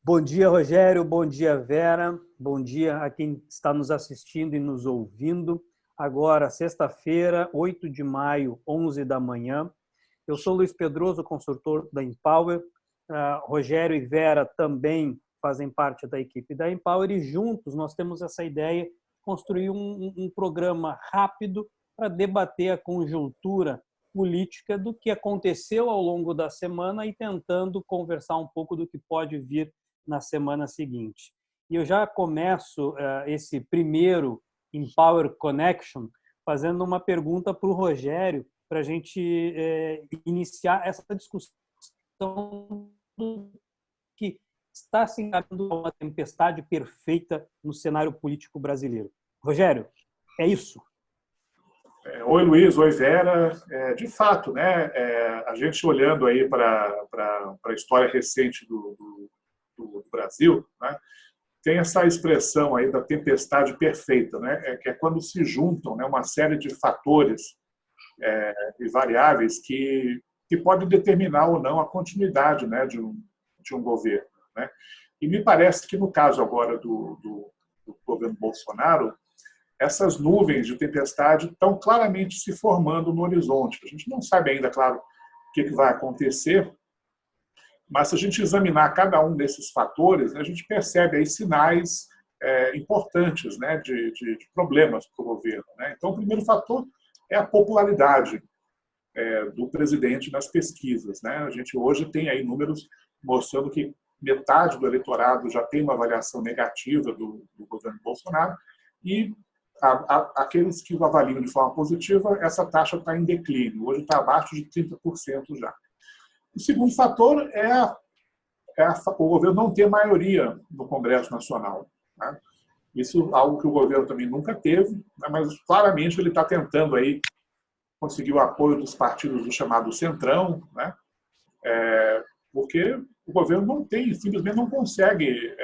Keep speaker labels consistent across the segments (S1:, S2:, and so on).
S1: Bom dia, Rogério. Bom dia, Vera. Bom dia a quem está nos assistindo e nos ouvindo. Agora, sexta-feira, 8 de maio, 11 da manhã. Eu sou Luiz Pedroso, consultor da Empower. Rogério e Vera também fazem parte da equipe da Empower e juntos nós temos essa ideia de construir um programa rápido para debater a conjuntura política do que aconteceu ao longo da semana e tentando conversar um pouco do que pode vir na semana seguinte. E eu já começo esse primeiro Empower Connection fazendo uma pergunta para o Rogério, para a gente iniciar essa discussão do que está se encaminhando uma tempestade perfeita no cenário político brasileiro. Rogério, é isso?
S2: Oi, Luiz. Oi, Vera. De fato, né, a gente olhando aí para a história recente do Brasil, né, tem essa expressão aí da tempestade perfeita, né, que é quando se juntam, né, uma série de fatores e variáveis que podem determinar ou não a continuidade, né, de um governo, né. E me parece que no caso agora do governo Bolsonaro, essas nuvens de tempestade estão claramente se formando no horizonte. A gente não sabe ainda, claro, o que vai acontecer, mas se a gente examinar cada um desses fatores, a gente percebe aí sinais importantes, né, de problemas para o governo, né? Então, o primeiro fator é a popularidade do presidente nas pesquisas, né? A gente hoje tem aí números mostrando que metade do eleitorado já tem uma avaliação negativa do governo Bolsonaro e aqueles que o avaliam de forma positiva, essa taxa está em declínio. Hoje está abaixo de 30% já. O segundo fator é o governo não ter maioria no Congresso Nacional, né? Isso é algo que o governo também nunca teve, né? Mas claramente ele está tentando aí conseguir o apoio dos partidos do chamado Centrão, né? Porque o governo não tem, simplesmente não consegue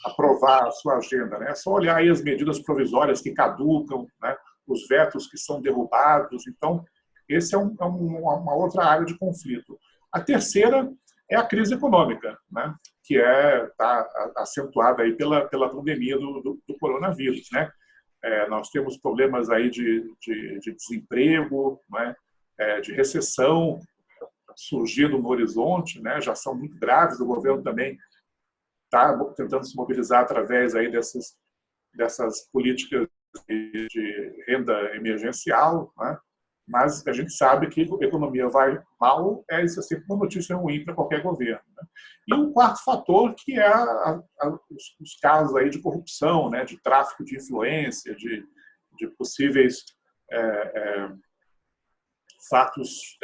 S2: aprovar a sua agenda, né? É só olhar aí as medidas provisórias que caducam, né? Os vetos que são derrubados. Então, esse é uma outra área de conflito. A terceira é a crise econômica, né? Que está acentuada aí pela pandemia do coronavírus, né? Nós temos problemas aí de desemprego, né? De recessão surgindo no horizonte, né? Já são muito graves. O governo também está tentando se mobilizar através aí dessas políticas de renda emergencial, né? Mas a gente sabe que a economia vai mal, isso é sempre uma notícia ruim para qualquer governo, né? E um quarto fator que é os casos aí de corrupção, né? De tráfico de influência, de possíveis fatos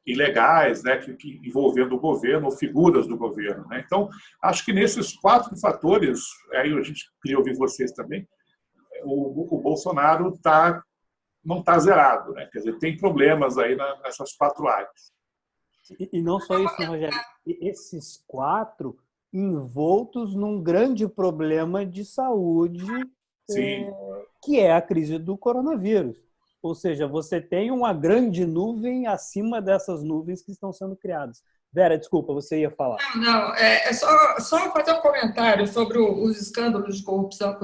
S2: ilegais, né, que envolvendo o governo ou figuras do governo, né? Então, acho que nesses quatro fatores, aí a gente queria ouvir vocês também, o Bolsonaro não está zerado, né? Quer dizer, tem problemas aí nessas quatro áreas.
S1: E não só isso, né, Rogério? Esses quatro envoltos num grande problema de saúde, que é a crise do coronavírus. Ou seja, você tem uma grande nuvem acima dessas nuvens que estão sendo criadas. Vera, desculpa, você ia falar.
S3: Não, é só fazer um comentário sobre os escândalos de corrupção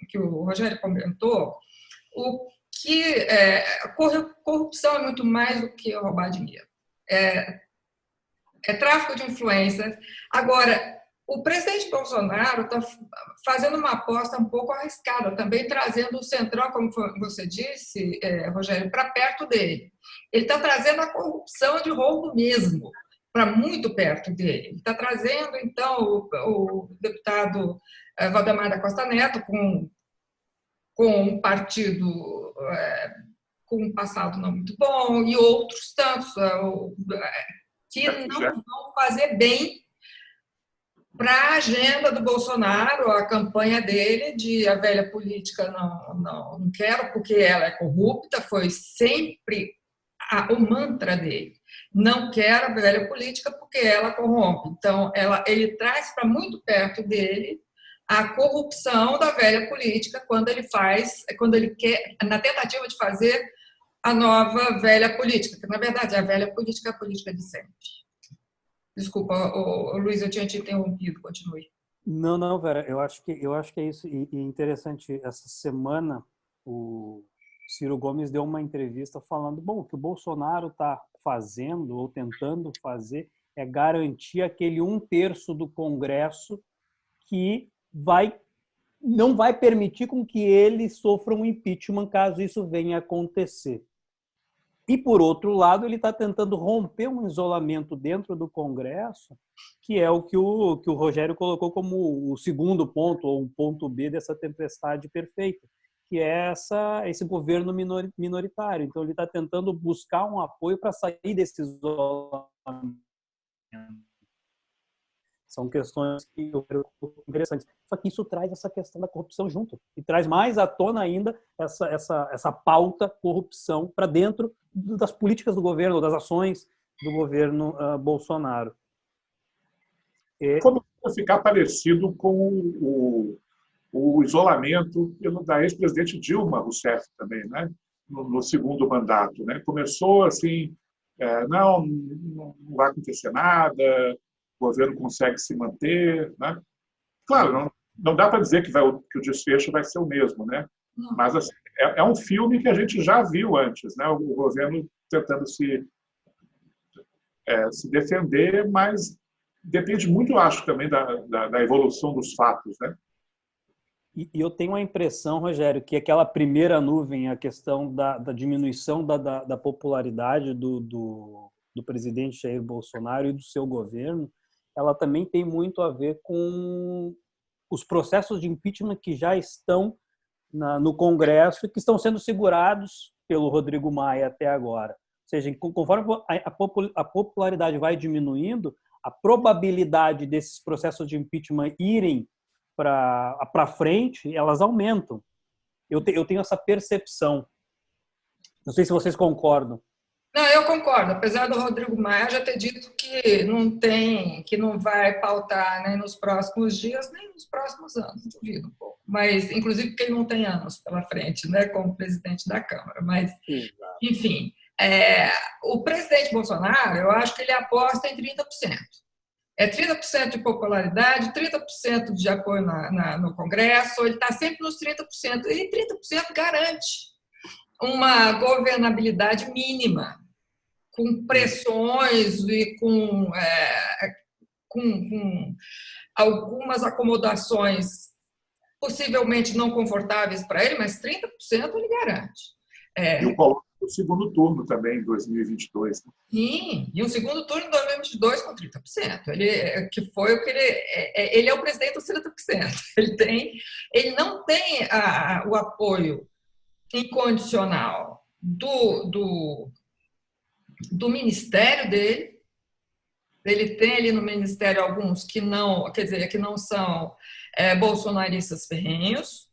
S3: que o Rogério comentou. Corrupção é muito mais do que roubar dinheiro. É tráfico de influências. Agora, o presidente Bolsonaro está fazendo uma aposta um pouco arriscada, também trazendo o Centrão, como você disse, Rogério, para perto dele. Ele está trazendo a corrupção de roubo mesmo, para muito perto dele. Ele está trazendo, então, o deputado Valdemar da Costa Neto, com um partido com um passado não muito bom, e outros tantos que não vão fazer bem para a agenda do Bolsonaro, a campanha dele de a velha política não quero porque ela é corrupta, foi sempre o mantra dele. Não quero a velha política porque ela corrompe. Então, ele traz para muito perto dele a corrupção da velha política quando ele quer, na tentativa de fazer a nova velha política, que na verdade a velha política é a política de sempre. Desculpa, Luiz, eu tinha te interrompido, continue.
S1: Não, não, Vera, eu acho que é isso. E interessante, essa semana o Ciro Gomes deu uma entrevista falando, bom, o que o Bolsonaro está fazendo ou tentando fazer é garantir aquele 1/3 do Congresso que não vai permitir com que ele sofra um impeachment caso isso venha a acontecer. E, por outro lado, ele está tentando romper um isolamento dentro do Congresso, que é o que o Rogério colocou como o segundo ponto, ou o ponto B dessa tempestade perfeita, que é esse governo minoritário. Então, ele está tentando buscar um apoio para sair desse isolamento. São questões que eu acho interessantes. Só que isso traz essa questão da corrupção junto. E traz mais à tona ainda essa pauta corrupção para dentro das políticas do governo, das ações do governo Bolsonaro.
S2: Começou a ficar parecido com o isolamento da ex-presidente Dilma Rousseff também, né? No segundo mandato. Né? Começou assim, não vai acontecer nada, o governo consegue se manter. Né? Claro, não dá para dizer que o desfecho vai ser o mesmo, né? Mas assim, é um filme que a gente já viu antes, né? O governo tentando se defender, mas depende muito, eu acho, também da evolução dos fatos, né?
S1: E eu tenho a impressão, Rogério, que aquela primeira nuvem, a questão da diminuição da popularidade do presidente Jair Bolsonaro e do seu governo, ela também tem muito a ver com os processos de impeachment que já estão no Congresso e que estão sendo segurados pelo Rodrigo Maia até agora. Ou seja, conforme a popularidade vai diminuindo, a probabilidade desses processos de impeachment irem para frente, elas aumentam. Eu tenho essa percepção. Não sei se vocês concordam.
S3: Não, eu concordo. Apesar do Rodrigo Maia já ter dito que não vai pautar nem nos próximos dias, nem nos próximos anos, duvido um pouco. Mas, inclusive, porque ele não tem anos pela frente, né, como presidente da Câmara. Mas, enfim, o presidente Bolsonaro, eu acho que ele aposta em 30%. É 30% de popularidade, 30% de apoio no Congresso, ele está sempre nos 30%. E 30% garante uma governabilidade mínima, com pressões e com algumas acomodações possivelmente não confortáveis para ele, mas 30% ele garante.
S2: E o coloca no segundo turno também, em 2022.
S3: Sim, e um segundo turno em 2022 com 30%. Que foi o que ele é o presidente dos 30%. Ele não tem o apoio incondicional do ministério dele. Ele tem ali no ministério alguns que não, quer dizer, que não são bolsonaristas ferrenhos.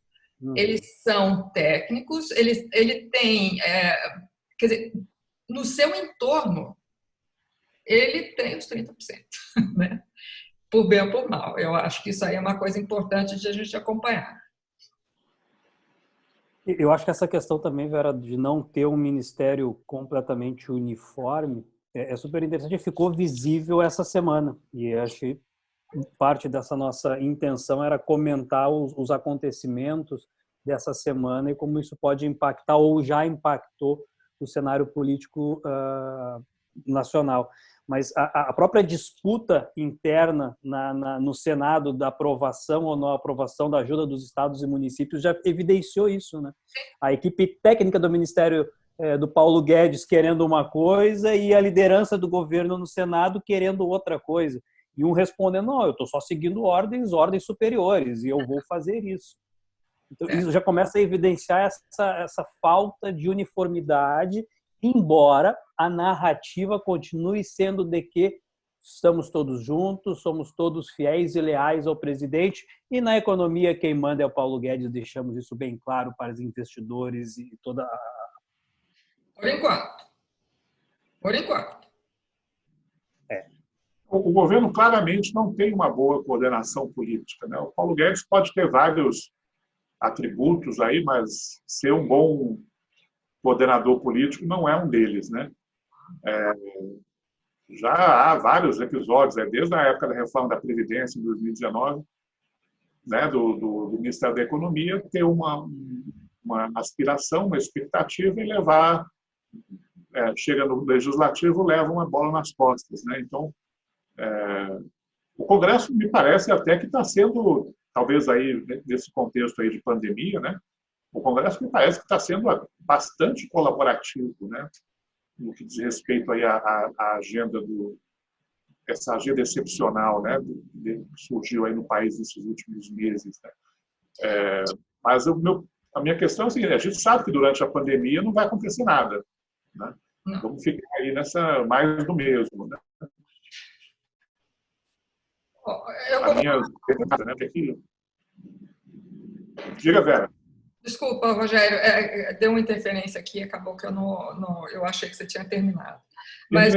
S3: Eles são técnicos. Ele tem, quer dizer, no seu entorno, ele tem os 30%, né? Por bem ou por mal. Eu acho que isso aí é uma coisa importante de a gente acompanhar.
S1: Eu acho que essa questão também, Vera, de não ter um ministério completamente uniforme, é super interessante. Ficou visível essa semana. E acho que parte dessa nossa intenção era comentar os acontecimentos dessa semana e como isso pode impactar ou já impactou o cenário político nacional. Mas a própria disputa interna no Senado da aprovação ou não aprovação da ajuda dos estados e municípios já evidenciou isso, né? A equipe técnica do Ministério do Paulo Guedes querendo uma coisa e a liderança do governo no Senado querendo outra coisa. E um respondendo, não, eu estou só seguindo ordens superiores e eu vou fazer isso. Então, isso já começa a evidenciar essa falta de uniformidade, embora a narrativa continue sendo de que estamos todos juntos, somos todos fiéis e leais ao presidente, e na economia quem manda é o Paulo Guedes, deixamos isso bem claro para os investidores e toda a...
S3: Por enquanto. Por enquanto.
S2: O governo claramente não tem uma boa coordenação política, né? O Paulo Guedes pode ter vários atributos aí, mas ser um bom coordenador político não é um deles, né? já há vários episódios, desde a época da reforma da Previdência, em 2019, né, do Ministério da Economia, ter uma aspiração, uma expectativa em levar, chega no Legislativo, leva uma bola nas costas. Né? Então, o Congresso me parece até que está sendo, talvez aí, nesse contexto aí de pandemia, né, o Congresso me parece que está sendo bastante colaborativo, né, no que diz respeito aí à agenda essa agenda excepcional, né, que surgiu aí no país nesses últimos meses. Né? Mas a minha questão é a seguinte: a gente sabe que durante a pandemia não vai acontecer nada. Né? Vamos ficar aí nessa mais do mesmo. Né? A minha pergunta, né, diga, Vera.
S3: Desculpa, Rogério, deu uma interferência aqui, acabou que eu achei que você tinha terminado. Mas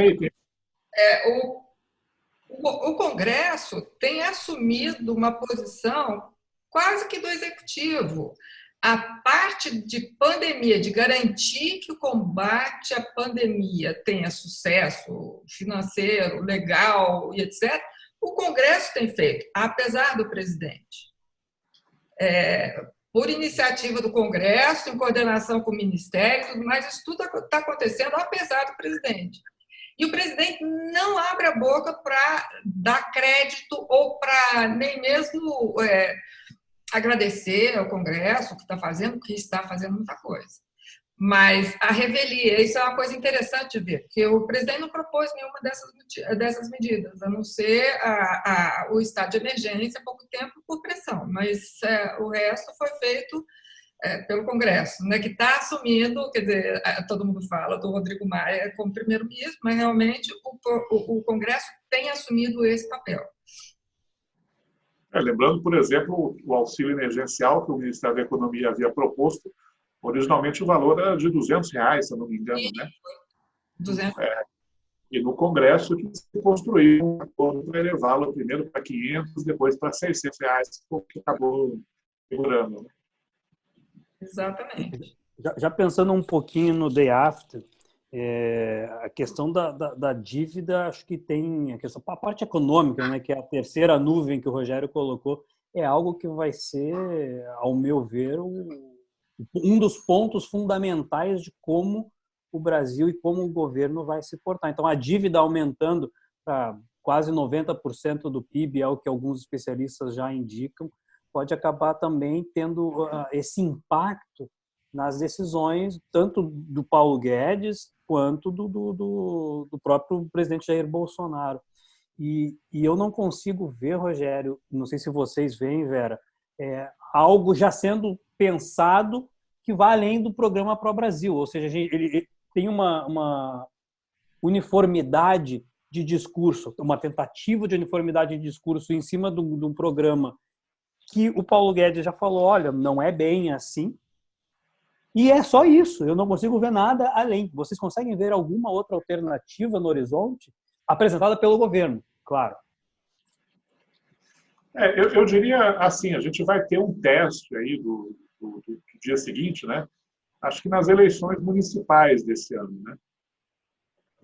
S3: o Congresso tem assumido uma posição quase que do Executivo. A parte de pandemia, de garantir que o combate à pandemia tenha sucesso financeiro, legal e etc., o Congresso tem feito, apesar do presidente. Por iniciativa do Congresso, em coordenação com o Ministério, tudo mais, isso tudo está acontecendo apesar do presidente. E o presidente não abre a boca para dar crédito ou para nem mesmo agradecer ao Congresso que está fazendo muita coisa. Mas a revelia, isso é uma coisa interessante de ver, porque o presidente não propôs nenhuma dessas medidas, a não ser o estado de emergência há pouco tempo por pressão, mas o resto foi feito pelo Congresso, né, que está assumindo, quer dizer, todo mundo fala do Rodrigo Maia como primeiro-ministro, mas realmente o Congresso tem assumido esse papel.
S2: Lembrando, por exemplo, o auxílio emergencial que o Ministério da Economia havia proposto, originalmente o valor era de R$200, se eu não me engano. Né?
S3: 200.
S2: E no Congresso que se construiu um acordo para elevá-lo primeiro para R$500, depois para R$600, que acabou figurando. Né?
S3: Exatamente.
S1: Já pensando um pouquinho no day after, a questão da dívida, acho que tem a parte econômica, né, que é a terceira nuvem que o Rogério colocou, é algo que vai ser, ao meu ver, um dos pontos fundamentais de como o Brasil e como o governo vai se portar. Então, a dívida aumentando para quase 90% do PIB, é o que alguns especialistas já indicam, pode acabar também tendo esse impacto nas decisões, tanto do Paulo Guedes quanto do próprio presidente Jair Bolsonaro. E eu não consigo ver, Rogério, não sei se vocês veem, Vera, algo já sendo pensado que vai além do programa Pro Brasil, ou seja, ele tem uma uniformidade de discurso, uma tentativa de uniformidade de discurso em cima de um programa que o Paulo Guedes já falou, olha, não é bem assim, e é só isso, eu não consigo ver nada além. Vocês conseguem ver alguma outra alternativa no horizonte apresentada pelo governo, claro?
S2: Eu diria assim, a gente vai ter um teste aí do dia seguinte, né? Acho que nas eleições municipais desse ano, né?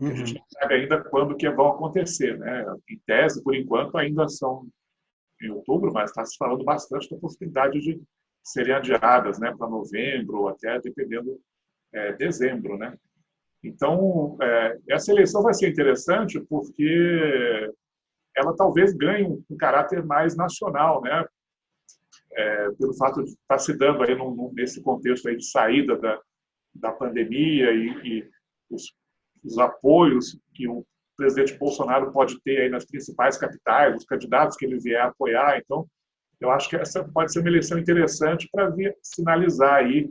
S2: A gente não sabe ainda quando que vão acontecer, né? Em tese, por enquanto, ainda são em outubro, mas está se falando bastante da possibilidade de serem adiadas, né, para novembro ou até, dependendo, dezembro, né? Então, essa eleição vai ser interessante porque ela talvez ganhe um caráter mais nacional, né? Pelo fato de estar se dando aí nesse contexto aí de saída da pandemia e os apoios que o presidente Bolsonaro pode ter aí nas principais capitais, os candidatos que ele vier a apoiar. Então, eu acho que essa pode ser uma eleição interessante para sinalizar aí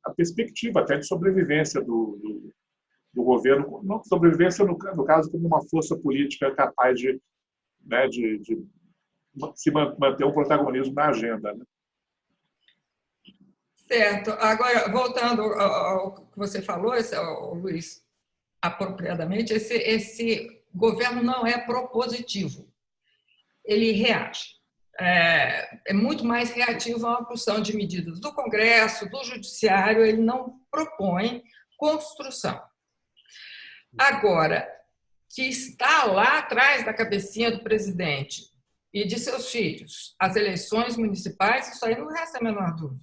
S2: a perspectiva até de sobrevivência do governo, não sobrevivência no caso como uma força política capaz de se manter um protagonismo na agenda. Né?
S3: Certo. Agora, voltando ao que você falou, Luiz, apropriadamente, esse governo não é propositivo. Ele reage. É muito mais reativo a uma porção de medidas do Congresso, do Judiciário, ele não propõe construção. Agora, que está lá atrás da cabecinha do presidente e de seus filhos, as eleições municipais, isso aí não resta a menor dúvida.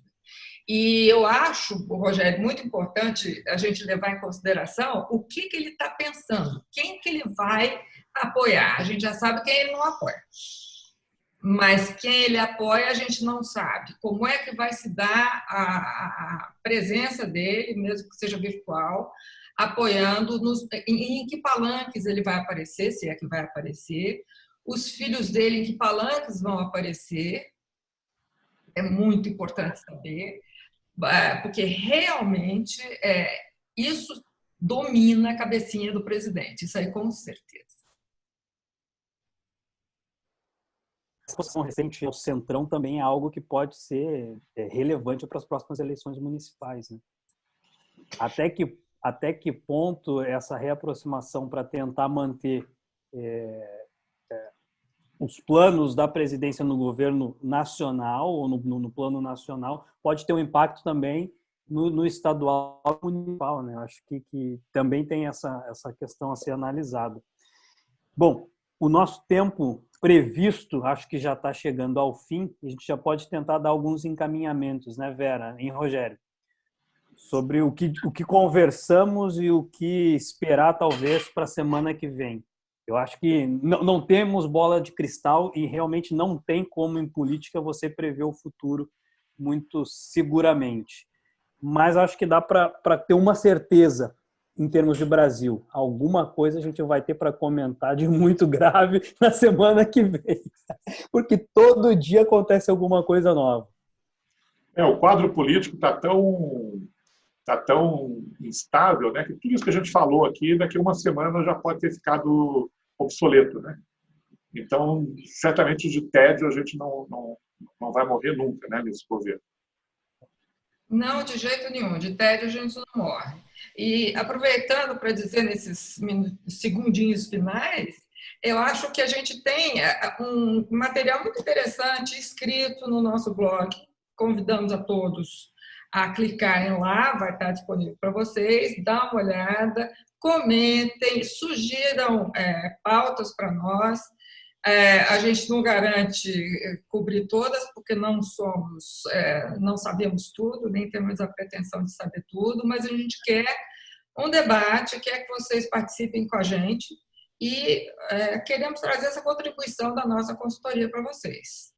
S3: E eu acho, Rogério, muito importante a gente levar em consideração o que ele está pensando, quem que ele vai apoiar. A gente já sabe quem ele não apoia, mas quem ele apoia a gente não sabe. Como é que vai se dar a presença dele, mesmo que seja virtual, apoiando, em que palanques ele vai aparecer, se é que vai aparecer, os filhos dele em que palanques vão aparecer, é muito importante saber, porque realmente isso domina a cabecinha do presidente, isso aí com certeza.
S1: A posição recente ao Centrão também é algo que pode ser relevante para as próximas eleições municipais, né? Até que ponto essa reaproximação para tentar manter os planos da presidência no governo nacional ou no plano nacional pode ter um impacto também no estadual e municipal, né? Acho que também tem essa questão a ser analisada. Bom, o nosso tempo previsto acho que já está chegando ao fim. A gente já pode tentar dar alguns encaminhamentos, né, Vera, em Rogério, sobre o que conversamos e o que esperar talvez para a semana que vem. Eu acho que não temos bola de cristal e realmente não tem como em política você prever o futuro muito seguramente. Mas acho que dá para ter uma certeza em termos de Brasil. Alguma coisa a gente vai ter para comentar de muito grave na semana que vem. Porque todo dia acontece alguma coisa nova.
S2: O quadro político está tão instável, né, que tudo isso que a gente falou aqui, daqui a uma semana já pode ter ficado obsoleto, né? Então, certamente de tédio a gente não vai morrer nunca, né, nesse governo.
S3: Não, de jeito nenhum. De tédio a gente não morre. E aproveitando para dizer nesses segundinhos finais, eu acho que a gente tem um material muito interessante escrito no nosso blog. Convidamos a todos a clicarem lá, vai estar disponível para vocês, dá uma olhada, comentem, sugiram pautas para nós. A gente não garante cobrir todas, porque não sabemos tudo, nem temos a pretensão de saber tudo, mas a gente quer um debate, quer que vocês participem com a gente e queremos trazer essa contribuição da nossa consultoria para vocês.